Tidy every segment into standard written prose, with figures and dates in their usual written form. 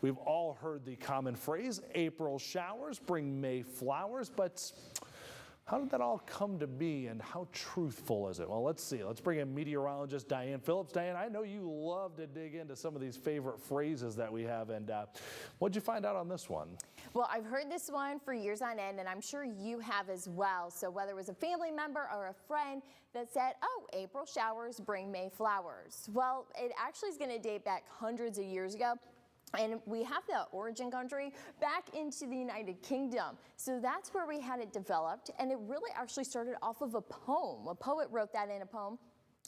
We've all heard the common phrase, April showers bring May flowers, but how did that all come to be and how truthful is it? Well, let's see. Let's bring in meteorologist Diane Phillips. Diane, I know you love to dig into some of these favorite phrases that we have, and what'd you find out on this one? Well, I've heard this one for years on end, and I'm sure you have as well. So whether it was a family member or a friend that said, oh, April showers bring May flowers. Well, it actually is going to date back hundreds of years ago. And we have the origin country back into the United Kingdom. So that's where we had it developed. And it really actually started off of a poem. A poet wrote that in a poem.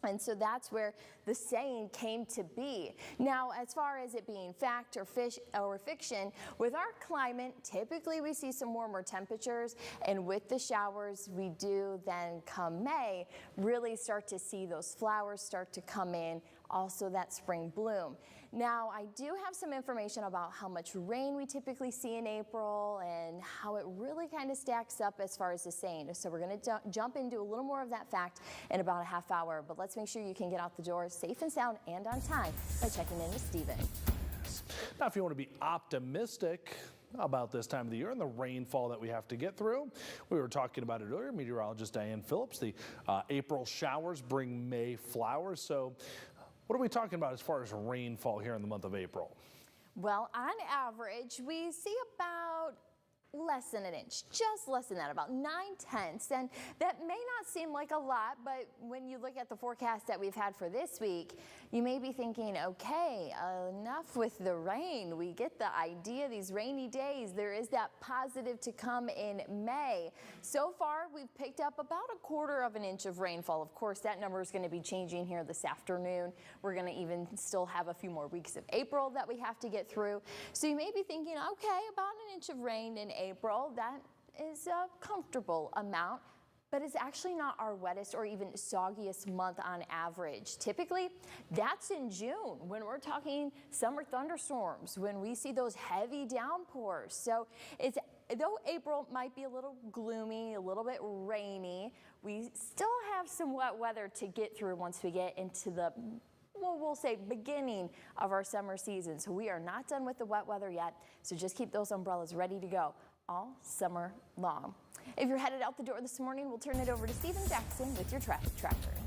And so that's where the saying came to be. Now, as far as it being fact or fiction, with our climate, typically we see some warmer temperatures, and with the showers, we do then come May, really start to see those flowers start to come in, also that spring bloom. Now, I do have some information about how much rain we typically see in April and how it really kind of stacks up as far as the saying. So we're going to jump into a little more of that fact in about a half hour, but let's make sure you can get out the door safe and sound and on time by checking in with Steven. Now, if you want to be optimistic about this time of the year and the rainfall that we have to get through, we were talking about it earlier, meteorologist Diane Phillips, the April showers bring May flowers. So what are we talking about as far as rainfall here in the month of April? Well, on average, we see about less than an inch, just less than that, about 9/10. And that may not seem like a lot, but when you look at the forecast that we've had for this week, you may be thinking, okay, enough with the rain. We get the idea, these rainy days. There is that positive to come in May. So far, we've picked up about 1/4 of an inch of rainfall. Of course, that number is going to be changing here this afternoon. We're going to even still have a few more weeks of April that we have to get through. So you may be thinking, okay, about an inch of rain in April, that is a comfortable amount, but it's actually not our wettest or even soggiest month on average. Typically, that's in June when we're talking summer thunderstorms, when we see those heavy downpours. So though April might be a little gloomy, a little bit rainy, we still have some wet weather to get through once we get into the we'll say beginning of our summer season. So we are not done with the wet weather yet. So just keep those umbrellas ready to go all summer long. If you're headed out the door this morning, we'll turn it over to Steven Jackson with your traffic tracker.